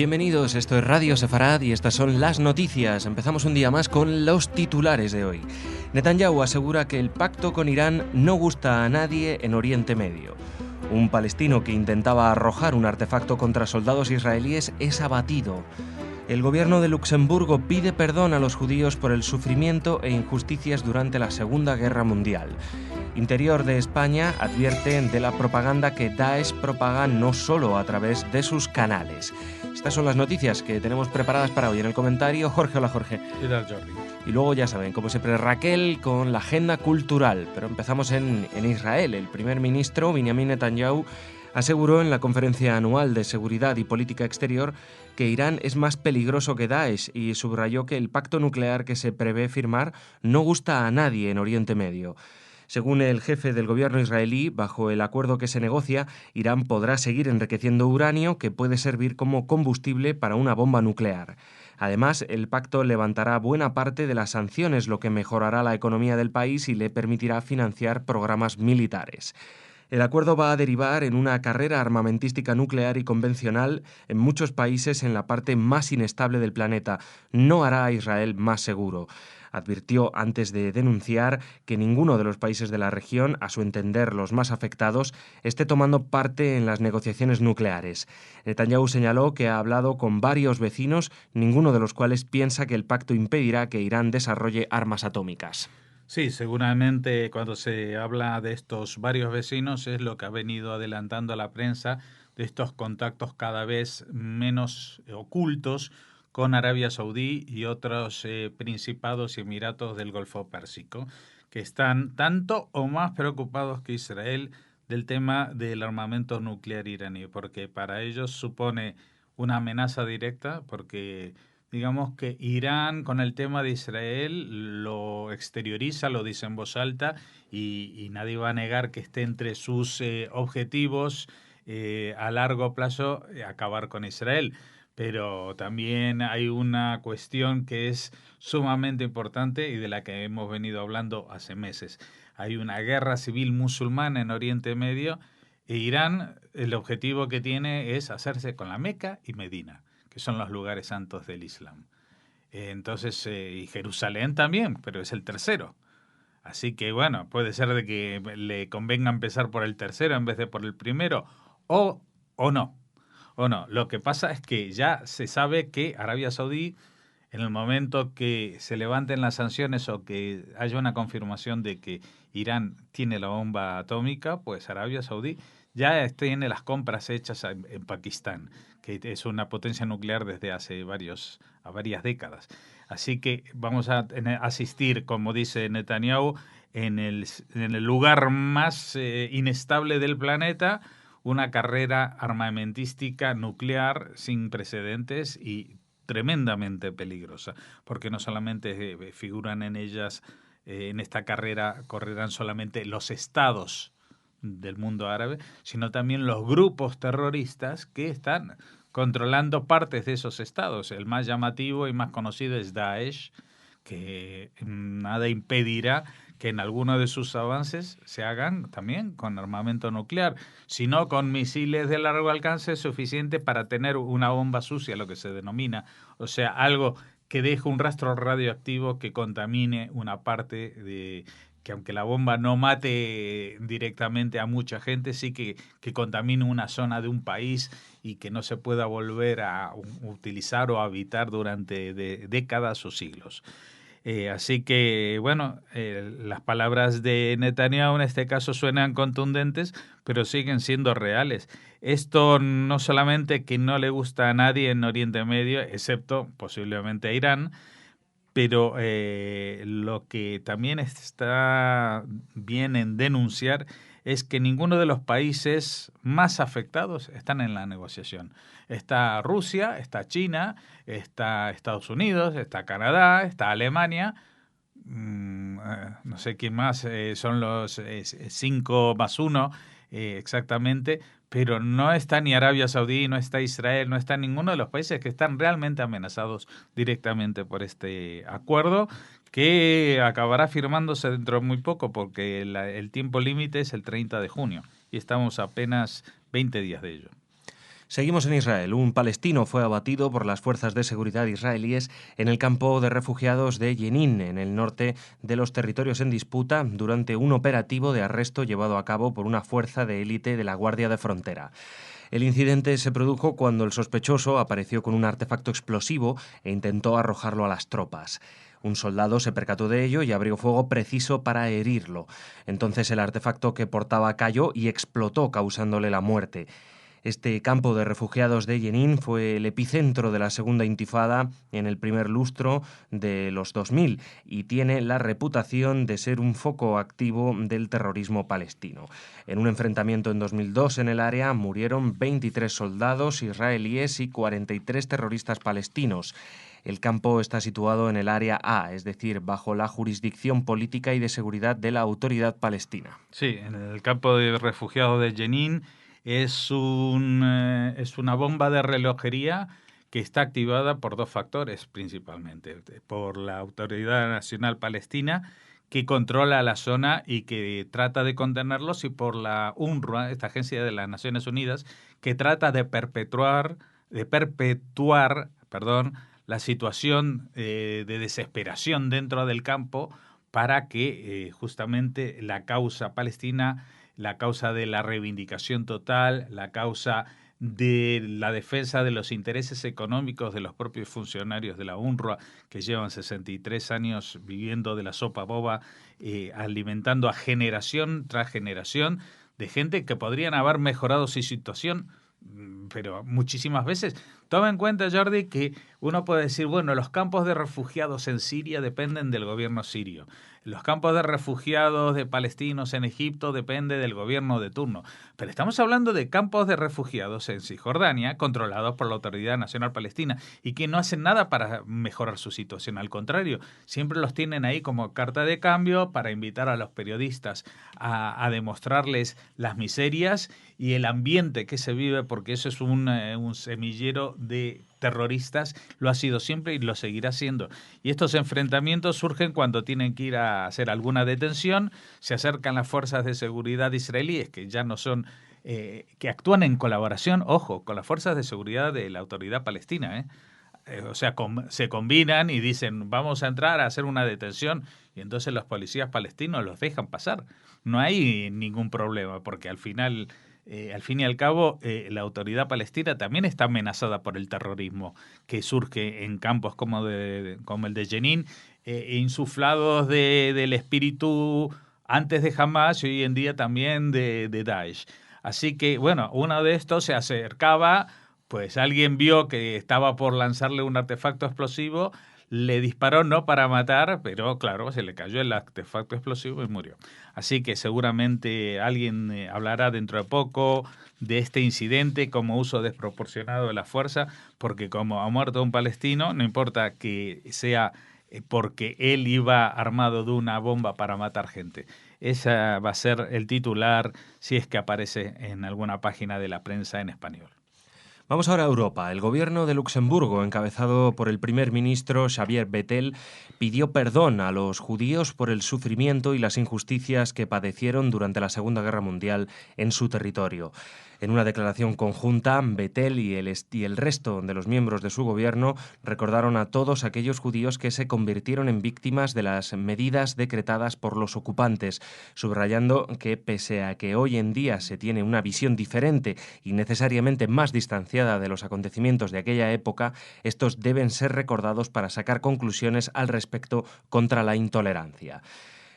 Bienvenidos, esto es Radio Sefarad y estas son las noticias. Empezamos un día más con los titulares de hoy. Netanyahu asegura que el pacto con Irán no gusta a nadie en Oriente Medio. Un palestino que intentaba arrojar un artefacto contra soldados israelíes es abatido. El gobierno de Luxemburgo pide perdón a los judíos por el sufrimiento e injusticias durante la Segunda Guerra Mundial. Interior de España advierte de la propaganda que Daesh propaga no solo a través de sus canales. Estas son las noticias que tenemos preparadas para hoy. En el comentario, Jorge. Hola, Jorge. ¿Qué tal, Jordi? Y luego, ya saben, como siempre, Raquel con la agenda cultural. Pero empezamos en Israel. El primer ministro, Benjamin Netanyahu, aseguró en la conferencia anual de seguridad y política exterior que Irán es más peligroso que Daesh y subrayó que el pacto nuclear que se prevé firmar no gusta a nadie en Oriente Medio. Según el jefe del gobierno israelí, bajo el acuerdo que se negocia, Irán podrá seguir enriqueciendo uranio que puede servir como combustible para una bomba nuclear. Además, el pacto levantará buena parte de las sanciones, lo que mejorará la economía del país y le permitirá financiar programas militares. El acuerdo va a derivar en una carrera armamentística nuclear y convencional en muchos países en la parte más inestable del planeta. No hará a Israel más seguro. Advirtió antes de denunciar que ninguno de los países de la región, a su entender los más afectados, esté tomando parte en las negociaciones nucleares. Netanyahu señaló que ha hablado con varios vecinos, ninguno de los cuales piensa que el pacto impedirá que Irán desarrolle armas atómicas. Sí, seguramente cuando se habla de estos varios vecinos es lo que ha venido adelantando a la prensa de estos contactos cada vez menos ocultos con Arabia Saudí y otros principados y emiratos del Golfo Pérsico, que están tanto o más preocupados que Israel del tema del armamento nuclear iraní, porque para ellos supone una amenaza directa, porque digamos que Irán con el tema de Israel lo exterioriza, lo dice en voz alta y nadie va a negar que esté entre sus objetivos a largo plazo acabar con Israel. Pero también hay una cuestión que es sumamente importante y de la que hemos venido hablando hace meses. Hay una guerra civil musulmana en Oriente Medio e Irán, el objetivo que tiene es hacerse con la Meca y Medina, que son los lugares santos del Islam. Entonces, y Jerusalén también, pero es el tercero. Así que bueno, puede ser de que le convenga empezar por el tercero en vez de por el primero, o no. O no. Lo que pasa es que ya se sabe que Arabia Saudí, en el momento que se levanten las sanciones o que haya una confirmación de que Irán tiene la bomba atómica, pues Arabia Saudí ya tiene las compras hechas en Pakistán, que es una potencia nuclear desde hace varias décadas. Así que vamos a asistir, como dice Netanyahu, en el lugar más inestable del planeta, una carrera armamentística nuclear sin precedentes y tremendamente peligrosa, porque no solamente figuran en ellas, en esta carrera correrán solamente los estados del mundo árabe, sino también los grupos terroristas que están controlando partes de esos estados. El más llamativo y más conocido es Daesh, que nada impedirá que en alguno de sus avances se hagan también con armamento nuclear, sino con misiles de largo alcance suficiente para tener una bomba sucia, lo que se denomina, o sea, algo que deje un rastro radioactivo que contamine una parte de que aunque la bomba no mate directamente a mucha gente, sí que contamine una zona de un país y que no se pueda volver a utilizar o habitar durante décadas o siglos. Así que, bueno, las palabras de Netanyahu en este caso suenan contundentes, pero siguen siendo reales. Esto no solamente que no le gusta a nadie en Oriente Medio, excepto posiblemente a Irán, pero lo que también está bien en denunciar es que ninguno de los países más afectados están en la negociación. Está Rusia, está China, está Estados Unidos, está Canadá, está Alemania, no sé quién más, son los 5 más 1 exactamente, pero no está ni Arabia Saudí, no está Israel, no está ninguno de los países que están realmente amenazados directamente por este acuerdo, que acabará firmándose dentro de muy poco, porque el tiempo límite es el 30 de junio y estamos apenas 20 días de ello. Seguimos en Israel. Un palestino fue abatido por las fuerzas de seguridad israelíes en el campo de refugiados de Jenin, en el norte de los territorios en disputa, durante un operativo de arresto llevado a cabo por una fuerza de élite de la Guardia de Frontera. El incidente se produjo cuando el sospechoso apareció con un artefacto explosivo e intentó arrojarlo a las tropas. Un soldado se percató de ello y abrió fuego preciso para herirlo. Entonces el artefacto que portaba cayó y explotó, causándole la muerte. Este campo de refugiados de Jenin fue el epicentro de la segunda intifada en el primer lustro de los 2000 y tiene la reputación de ser un foco activo del terrorismo palestino. En un enfrentamiento en 2002 en el área murieron 23 soldados israelíes y 43 terroristas palestinos. El campo está situado en el área A, es decir, bajo la jurisdicción política y de seguridad de la Autoridad Palestina. Sí, en el campo de refugiados de Jenin es una bomba de relojería que está activada por dos factores principalmente. Por la Autoridad Nacional Palestina, que controla la zona y que trata de contenerlos, y por la UNRWA, esta agencia de las Naciones Unidas, que trata de perpetuar, la situación de desesperación dentro del campo para que justamente la causa palestina, la causa de la reivindicación total, la causa de la defensa de los intereses económicos de los propios funcionarios de la UNRWA, que llevan 63 años viviendo de la sopa boba, alimentando a generación tras generación de gente que podrían haber mejorado su situación, pero muchísimas veces. Toma en cuenta, Jordi, que uno puede decir, bueno, los campos de refugiados en Siria dependen del gobierno sirio. Los campos de refugiados de palestinos en Egipto dependen del gobierno de turno. Pero estamos hablando de campos de refugiados en Cisjordania, controlados por la Autoridad Nacional Palestina, y que no hacen nada para mejorar su situación. Al contrario, siempre los tienen ahí como carta de cambio para invitar a los periodistas a demostrarles las miserias y el ambiente que se vive, porque eso es un semillero de terroristas, lo ha sido siempre y lo seguirá siendo. Y estos enfrentamientos surgen cuando tienen que ir a hacer alguna detención, se acercan las fuerzas de seguridad israelíes, que ya no son, que actúan en colaboración, ojo, con las fuerzas de seguridad de la Autoridad Palestina, o sea, se combinan y dicen, vamos a entrar a hacer una detención, y entonces los policías palestinos los dejan pasar. No hay ningún problema, porque al fin y al cabo, la Autoridad Palestina también está amenazada por el terrorismo que surge en campos como el de Jenin, insuflados del espíritu antes de Hamas y hoy en día también de Daesh. Así que, bueno, uno de estos se acercaba, pues alguien vio que estaba por lanzarle un artefacto explosivo, le disparó no para matar, pero claro, se le cayó el artefacto explosivo y murió. Así que seguramente alguien hablará dentro de poco de este incidente como uso desproporcionado de la fuerza, porque como ha muerto un palestino, no importa que sea porque él iba armado de una bomba para matar gente. Ese va a ser el titular si es que aparece en alguna página de la prensa en español. Vamos ahora a Europa. El gobierno de Luxemburgo, encabezado por el primer ministro Xavier Bettel, pidió perdón a los judíos por el sufrimiento y las injusticias que padecieron durante la Segunda Guerra Mundial en su territorio. En una declaración conjunta, Bettel y el resto de los miembros de su gobierno recordaron a todos aquellos judíos que se convirtieron en víctimas de las medidas decretadas por los ocupantes, subrayando que pese a que hoy en día se tiene una visión diferente y necesariamente más distanciada de los acontecimientos de aquella época, estos deben ser recordados para sacar conclusiones al respecto contra la intolerancia.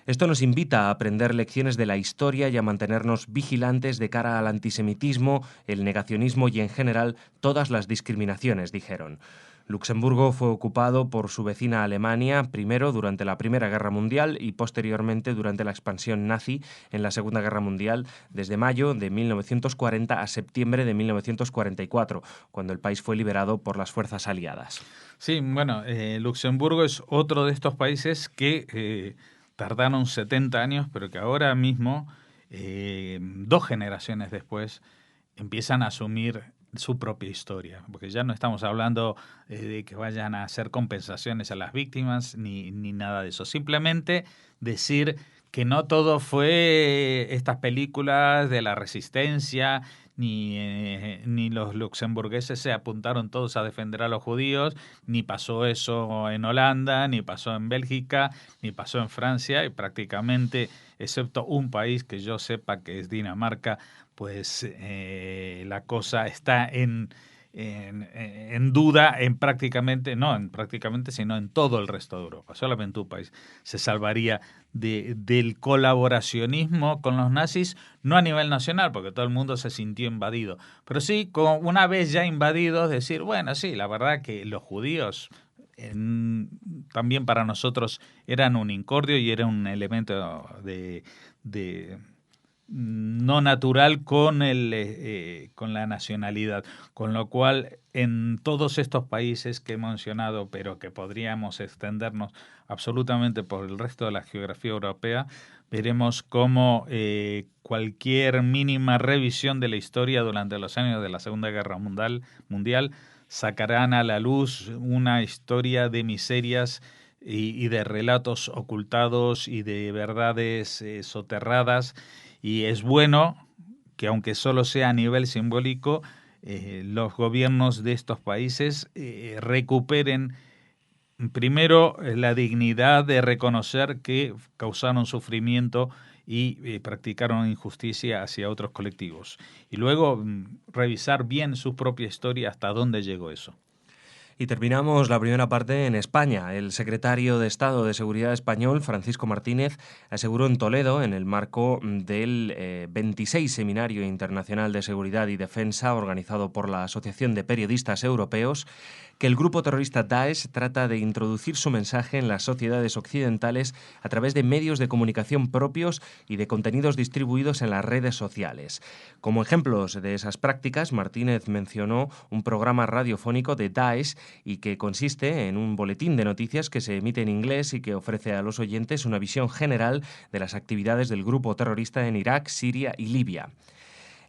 Esto nos invita a aprender lecciones de la historia y a mantenernos vigilantes de cara al antisemitismo, el negacionismo y, en general, todas las discriminaciones, dijeron. Luxemburgo fue ocupado por su vecina Alemania, primero durante la Primera Guerra Mundial y posteriormente durante la expansión nazi en la Segunda Guerra Mundial, desde mayo de 1940 a septiembre de 1944, cuando el país fue liberado por las fuerzas aliadas. Sí, bueno, Luxemburgo es otro de estos países que tardaron 70 años, pero que ahora mismo, 2 generaciones después, empiezan a asumir su propia historia, porque ya no estamos hablando de que vayan a hacer compensaciones a las víctimas ni nada de eso. Simplemente decir que no todo fue estas películas de la resistencia, ni los luxemburgueses se apuntaron todos a defender a los judíos, ni pasó eso en Holanda, ni pasó en Bélgica, ni pasó en Francia, y prácticamente, excepto un país que yo sepa que es Dinamarca, pues la cosa está en duda sino en todo el resto de Europa. Solamente un país se salvaría del colaboracionismo con los nazis, no a nivel nacional, porque todo el mundo se sintió invadido, pero sí, una vez ya invadidos, decir, bueno, sí, la verdad que los judíos también para nosotros eran un incordio y era un elemento de no natural con la nacionalidad, con lo cual en todos estos países que he mencionado, pero que podríamos extendernos absolutamente por el resto de la geografía europea, veremos cómo cualquier mínima revisión de la historia durante los años de la Segunda Guerra Mundial sacarán a la luz una historia de miserias y de relatos ocultados y de verdades soterradas. Y es bueno que, aunque solo sea a nivel simbólico, los gobiernos de estos países recuperen primero la dignidad de reconocer que causaron sufrimiento y practicaron injusticia hacia otros colectivos. Y luego revisar bien su propia historia hasta dónde llegó eso. Y terminamos la primera parte en España. El secretario de Estado de Seguridad español, Francisco Martínez, aseguró en Toledo, en el marco del 26 Seminario Internacional de Seguridad y Defensa organizado por la Asociación de Periodistas Europeos, que el grupo terrorista Daesh trata de introducir su mensaje en las sociedades occidentales a través de medios de comunicación propios y de contenidos distribuidos en las redes sociales. Como ejemplos de esas prácticas, Martínez mencionó un programa radiofónico de Daesh y que consiste en un boletín de noticias que se emite en inglés y que ofrece a los oyentes una visión general de las actividades del grupo terrorista en Irak, Siria y Libia.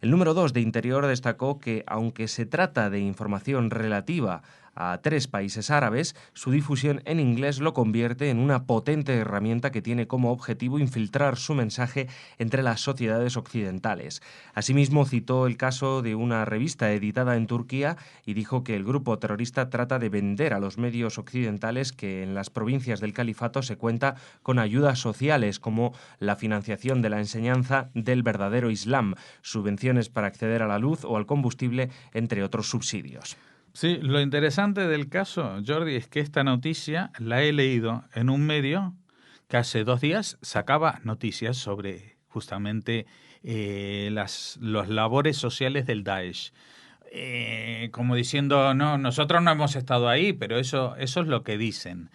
El número 2 de Interior destacó que, aunque se trata de información relativa a 3 países árabes, su difusión en inglés lo convierte en una potente herramienta que tiene como objetivo infiltrar su mensaje entre las sociedades occidentales. Asimismo, citó el caso de una revista editada en Turquía y dijo que el grupo terrorista trata de vender a los medios occidentales que en las provincias del califato se cuenta con ayudas sociales como la financiación de la enseñanza del verdadero Islam, subvenciones para acceder a la luz o al combustible, entre otros subsidios. Sí, lo interesante del caso, Jordi, es que esta noticia la he leído en un medio que hace 2 días sacaba noticias sobre justamente las labores sociales del Daesh. Como diciendo, no, nosotros no hemos estado ahí, pero eso es lo que dicen.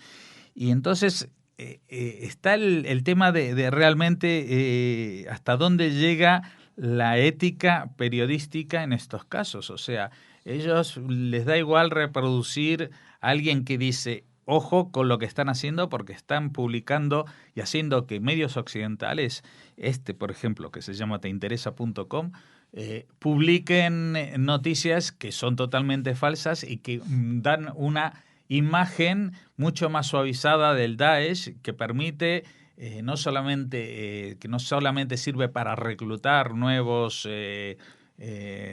Y entonces está el tema de realmente hasta dónde llega la ética periodística en estos casos. O sea, ellos les da igual reproducir a alguien que dice, ojo con lo que están haciendo, porque están publicando y haciendo que medios occidentales, por ejemplo, que se llama teinteresa.com, publiquen noticias que son totalmente falsas y que dan una imagen mucho más suavizada del Daesh, que permite que no solamente sirve para reclutar nuevos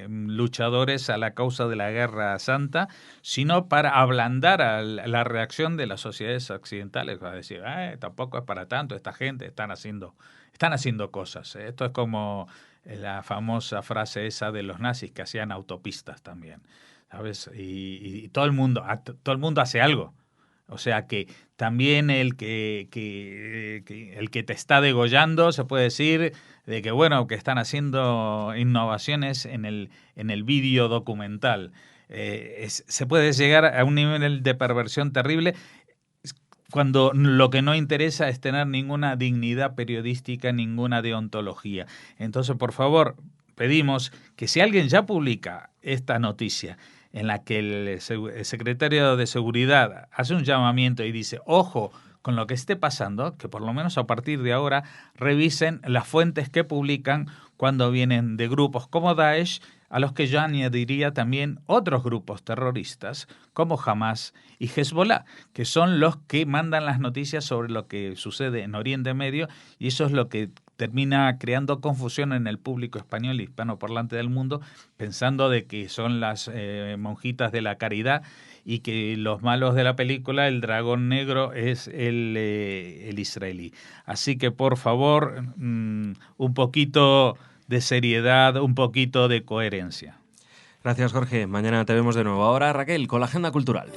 luchadores a la causa de la Guerra Santa, sino para ablandar la reacción de las sociedades occidentales, a decir, tampoco es para tanto, esta gente están haciendo cosas. Esto es como la famosa frase esa de los nazis que hacían autopistas también, ¿sabes? Y todo el mundo hace algo. O sea que también el que te está degollando, se puede decir, de que bueno, que están haciendo innovaciones en el vídeo documental. Se puede llegar a un nivel de perversión terrible cuando lo que no interesa es tener ninguna dignidad periodística, ninguna deontología. Entonces, por favor, pedimos que si alguien ya publica esta noticia en la que el secretario de Seguridad hace un llamamiento y dice, ojo con lo que esté pasando, que por lo menos a partir de ahora revisen las fuentes que publican cuando vienen de grupos como Daesh, a los que yo añadiría también otros grupos terroristas como Hamas y Hezbollah, que son los que mandan las noticias sobre lo que sucede en Oriente Medio, y eso es lo que termina creando confusión en el público español y hispanoparlante del mundo, pensando de que son las monjitas de la caridad y que los malos de la película, el dragón negro, es el israelí. Así que, por favor, un poquito de seriedad, un poquito de coherencia. Gracias, Jorge. Mañana te vemos de nuevo. Ahora, Raquel, con la agenda cultural.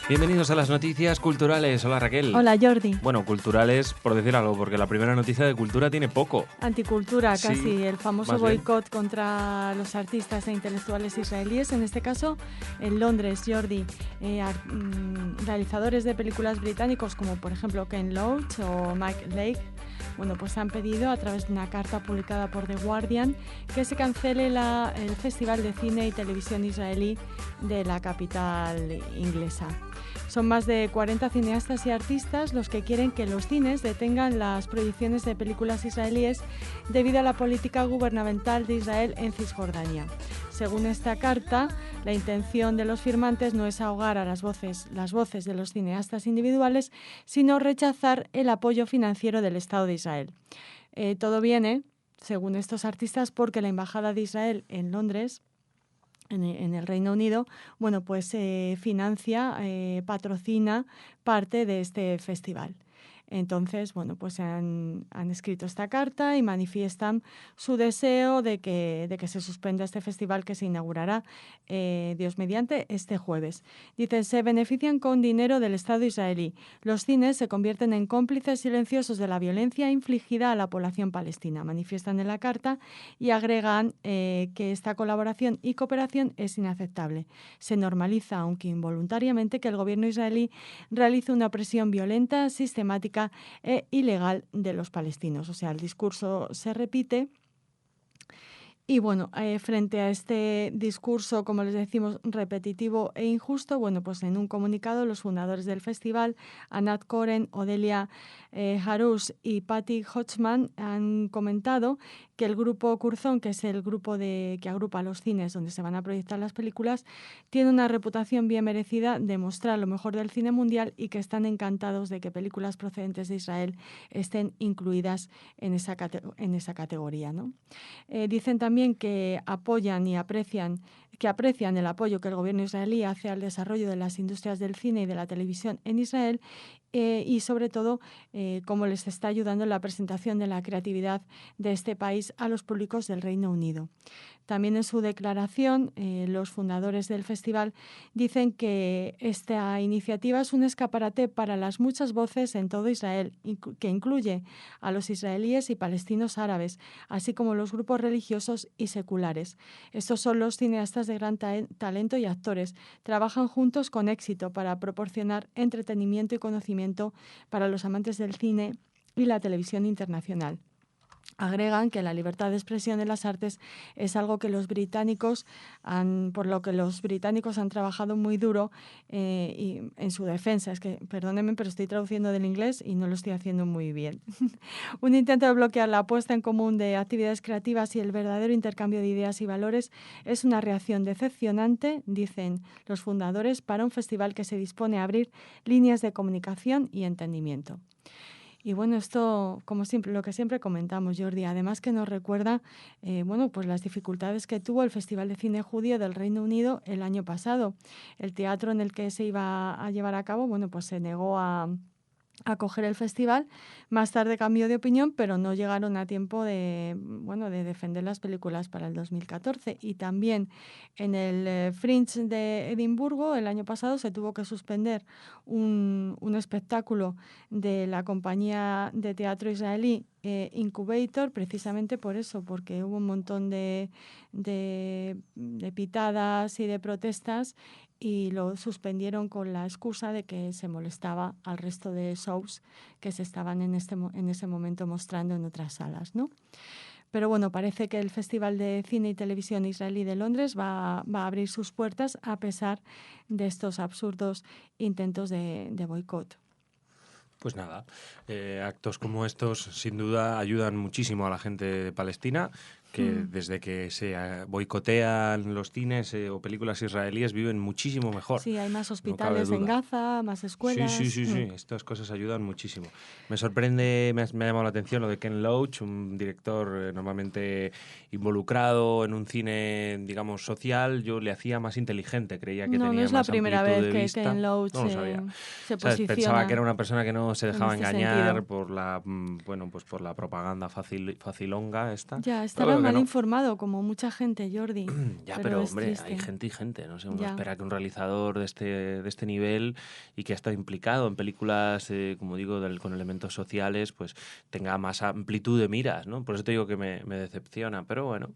Bienvenidos a las noticias culturales. Hola, Raquel. Hola, Jordi. Bueno, culturales, por decir algo, porque la primera noticia de cultura tiene poco. Anticultura, Sí, casi. El famoso más bien. boicot contra los artistas e intelectuales israelíes. En este caso, en Londres, Jordi. Realizadores de películas británicos como, por ejemplo, Ken Loach o Mike Lake, bueno, pues han pedido a través de una carta publicada por The Guardian que se cancele el Festival de Cine y Televisión Israelí de la capital inglesa. Son más de 40 cineastas y artistas los que quieren que los cines detengan las proyecciones de películas israelíes debido a la política gubernamental de Israel en Cisjordania. Según esta carta, la intención de los firmantes no es ahogar a las voces de los cineastas individuales, sino rechazar el apoyo financiero del Estado de Israel. Todo viene, según estos artistas, porque la Embajada de Israel en Londres, en el Reino Unido, bueno, pues financia, patrocina parte de este festival. Entonces, bueno, pues han escrito esta carta y manifiestan su deseo de que se suspenda este festival que se inaugurará, Dios mediante, este jueves. Dicen, se benefician con dinero del Estado israelí. Los cines se convierten en cómplices silenciosos de la violencia infligida a la población palestina. Manifiestan en la carta y agregan que esta colaboración y cooperación es inaceptable. Se normaliza, aunque involuntariamente, que el gobierno israelí realice una opresión violenta, sistemática e ilegal de los palestinos. O sea, el discurso se repite. Y bueno, frente a este discurso, como les decimos, repetitivo e injusto, bueno, pues en un comunicado los fundadores del festival, Anat Koren, Odelia Harush y Patty Hodgman, han comentado que el grupo Curzon, que es el grupo que agrupa los cines donde se van a proyectar las películas, tiene una reputación bien merecida de mostrar lo mejor del cine mundial y que están encantados de que películas procedentes de Israel estén incluidas en esa categoría, ¿no? Dicen también que apoyan y aprecian el apoyo que el gobierno israelí hace al desarrollo de las industrias del cine y de la televisión en Israel y sobre todo cómo les está ayudando en la presentación de la creatividad de este país a los públicos del Reino Unido. También en su declaración, los fundadores del festival dicen que esta iniciativa es un escaparate para las muchas voces en todo Israel, que incluye a los israelíes y palestinos árabes, así como los grupos religiosos y seculares. Estos son los cineastas de gran talento y actores. Trabajan juntos con éxito para proporcionar entretenimiento y conocimiento para los amantes del cine y la televisión internacional. Agregan que la libertad de expresión en las artes es algo que por lo que los británicos han trabajado muy duro y en su defensa. Es que, perdónenme, pero estoy traduciendo del inglés y no lo estoy haciendo muy bien. Un intento de bloquear la puesta en común de actividades creativas y el verdadero intercambio de ideas y valores es una reacción decepcionante, dicen los fundadores, para un festival que se dispone a abrir líneas de comunicación y entendimiento. Y bueno, esto, como siempre, lo que siempre comentamos, Jordi, además que nos recuerda pues las dificultades que tuvo el Festival de Cine Judío del Reino Unido el año pasado. El teatro en el que se iba a llevar a cabo, bueno, pues se negó a acoger el festival. Más tarde cambió de opinión, pero no llegaron a tiempo de defender las películas para el 2014. Y también en el Fringe de Edimburgo el año pasado se tuvo que suspender un espectáculo de la compañía de teatro israelí Incubator, precisamente por eso, porque hubo un montón de pitadas y de protestas y lo suspendieron con la excusa de que se molestaba al resto de shows que se estaban en ese momento mostrando en otras salas, ¿no? Pero bueno, parece que el Festival de Cine y Televisión Israelí de Londres va a abrir sus puertas a pesar de estos absurdos intentos de boicot. Pues nada, actos como estos sin duda ayudan muchísimo a la gente de Palestina, que desde que se boicotean los cines o películas israelíes viven muchísimo mejor. Sí, hay más hospitales en Gaza, más escuelas. Sí. Estas cosas ayudan muchísimo. Me sorprende, me ha llamado la atención lo de Ken Loach, un director normalmente involucrado en un cine, digamos, social. Yo le hacía más inteligente, creía que tenía más amplitud de vista. No es la primera vez que Ken Loach no lo sabía. se posiciona. Pensaba que era una persona que no se dejaba engañar por la, por la propaganda facilonga esta. Ya, estaba mal informado, como mucha gente, Jordi. Ya, pero hombre, hay gente y gente, no sé, uno espera que un realizador de este nivel y que ha estado implicado en películas, como digo, con elementos sociales, pues tenga más amplitud de miras, ¿no? Por eso te digo que me decepciona, pero bueno,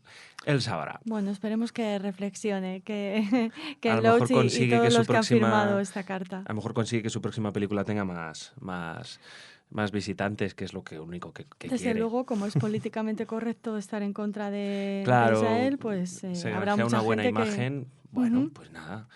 él sabrá. Bueno, esperemos que reflexione, que Loach y todos los que han firmado esta carta. A lo mejor consigue que su próxima película tenga más visitantes, que es lo único que quiere. Desde luego, como es políticamente correcto estar en contra de Israel, pues habrá mucha una buena gente imagen. Bueno, pues nada.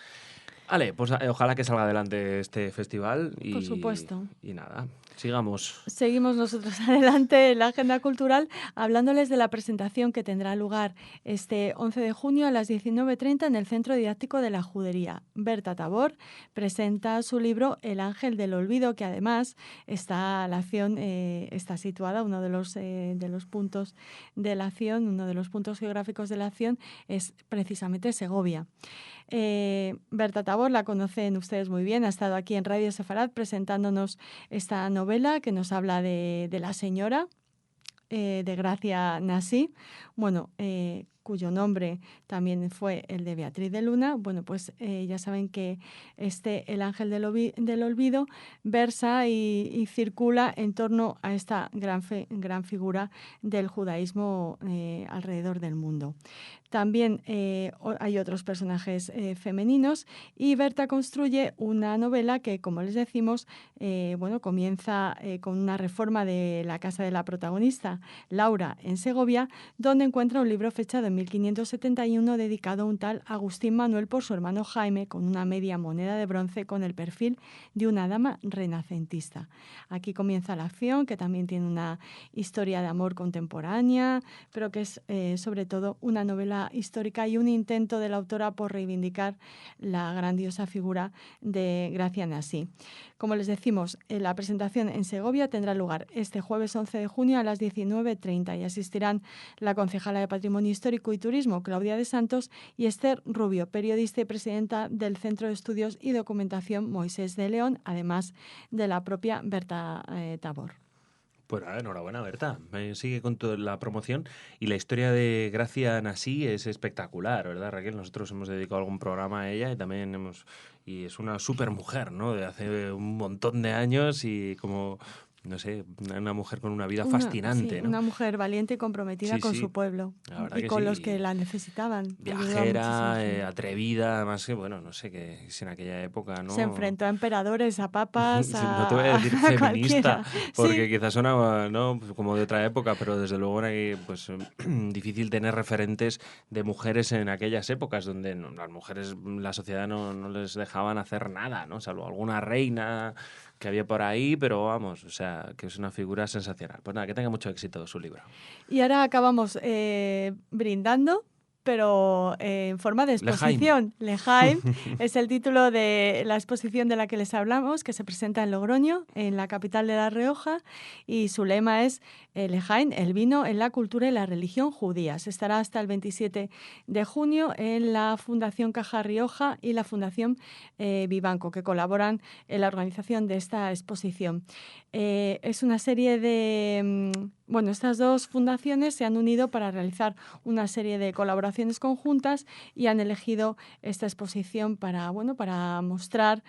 Vale, pues ojalá que salga adelante este festival. Por supuesto. Y nada, sigamos. Seguimos nosotros adelante en la agenda cultural hablándoles de la presentación que tendrá lugar este 11 de junio a las 19:30 en el Centro Didáctico de la Judería. Berta Tabor presenta su libro El Ángel del Olvido, que además está situada, uno de los puntos de la acción, uno de los puntos geográficos de la acción es precisamente Segovia. Berta Tabor la conocen ustedes muy bien, ha estado aquí en Radio Sefarad presentándonos esta novela que nos habla de la señora de Gracia Nassí, cuyo nombre también fue el de Beatriz de Luna. Bueno, pues ya saben que El Ángel del Olvido versa y circula en torno a esta gran figura del judaísmo alrededor del mundo. También hay otros personajes femeninos y Berta construye una novela que, como les decimos, comienza con una reforma de la casa de la protagonista, Laura, en Segovia, donde encuentra un libro fechado en 1571 dedicado a un tal Agustín Manuel por su hermano Jaime, con una media moneda de bronce con el perfil de una dama renacentista. Aquí comienza la acción, que también tiene una historia de amor contemporánea, pero que es sobre todo una novela histórica y un intento de la autora por reivindicar la grandiosa figura de Gracia Nassí. Como les decimos, la presentación en Segovia tendrá lugar este jueves 11 de junio a las 19:30 y asistirán la concejala de Patrimonio Histórico y Turismo, Claudia de Santos, y Esther Rubio, periodista y presidenta del Centro de Estudios y Documentación Moisés de León, además de la propia Berta Tabor. Pues nada, enhorabuena, Berta. Sigue con toda la promoción. Y la historia de Gracia Nassí es espectacular, ¿verdad, Raquel? Nosotros hemos dedicado algún programa a ella y también y es una súper mujer, ¿no? De hace un montón de años y como, no sé, una mujer con una vida fascinante, ¿no? Una mujer valiente y comprometida con su pueblo y con los que la necesitaban. Viajera, atrevida, además que, bueno, no sé, que si en aquella época, ¿no? Se enfrentó a emperadores, a papas, no te voy a decir feminista, porque sí, quizás sonaba, ¿no?, como de otra época, pero desde luego era pues difícil tener referentes de mujeres en aquellas épocas donde las mujeres, la sociedad no les dejaban hacer nada, ¿no? Salvo alguna reina que había por ahí, pero vamos, o sea, que es una figura sensacional. Pues nada, que tenga mucho éxito su libro. Y ahora acabamos brindando, pero en forma de exposición. L'Echaim es el título de la exposición de la que les hablamos, que se presenta en Logroño, en la capital de La Rioja, y su lema es L'Echaim, el vino en la cultura y la religión judías. Estará hasta el 27 de junio en la Fundación Caja Rioja y la Fundación Vivanco, que colaboran en la organización de esta exposición. Es una serie de... estas dos fundaciones se han unido para realizar una serie de colaboraciones conjuntas y han elegido esta exposición para mostrar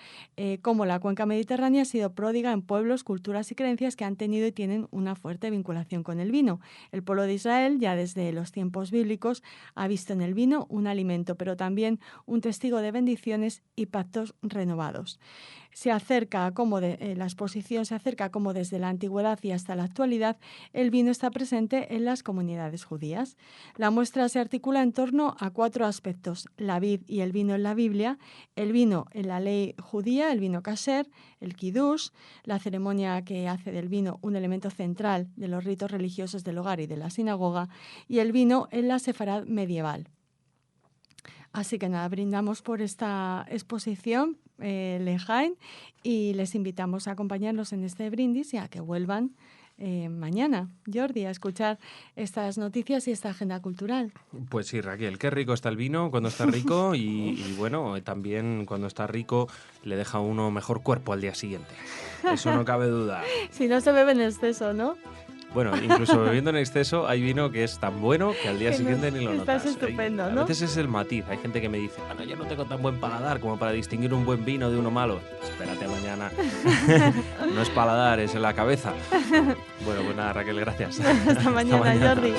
cómo la cuenca mediterránea ha sido pródiga en pueblos, culturas y creencias que han tenido y tienen una fuerte vinculación con el vino. El pueblo de Israel, ya desde los tiempos bíblicos, ha visto en el vino un alimento, pero también un testigo de bendiciones y pactos renovados. se acerca la exposición se acerca como desde la antigüedad y hasta la actualidad el vino está presente en las comunidades judías. La muestra se articula en torno a 4 aspectos: la vid y el vino en la Biblia, el vino en la ley judía, el vino kasher, el kiddush, la ceremonia que hace del vino un elemento central de los ritos religiosos del hogar y de la sinagoga, y el vino en la sefarad medieval. Así que nada, brindamos por esta exposición L'Ehaim y les invitamos a acompañarnos en este brindis y a que vuelvan mañana, Jordi, a escuchar estas noticias y esta agenda cultural. Pues sí, Raquel, qué rico está el vino cuando está rico y bueno, también cuando está rico le deja a uno mejor cuerpo al día siguiente. Eso no cabe duda. Si no se bebe en exceso, ¿no? Bueno, incluso bebiendo en exceso hay vino que es tan bueno que al día siguiente ni lo notas. Estás estupendo, ¿no? A veces es el matiz. Hay gente que me dice, bueno, yo no tengo tan buen paladar como para distinguir un buen vino de uno malo. Espérate mañana. No es paladar, es en la cabeza. Bueno, pues nada, Raquel, gracias. Hasta mañana, Jordi.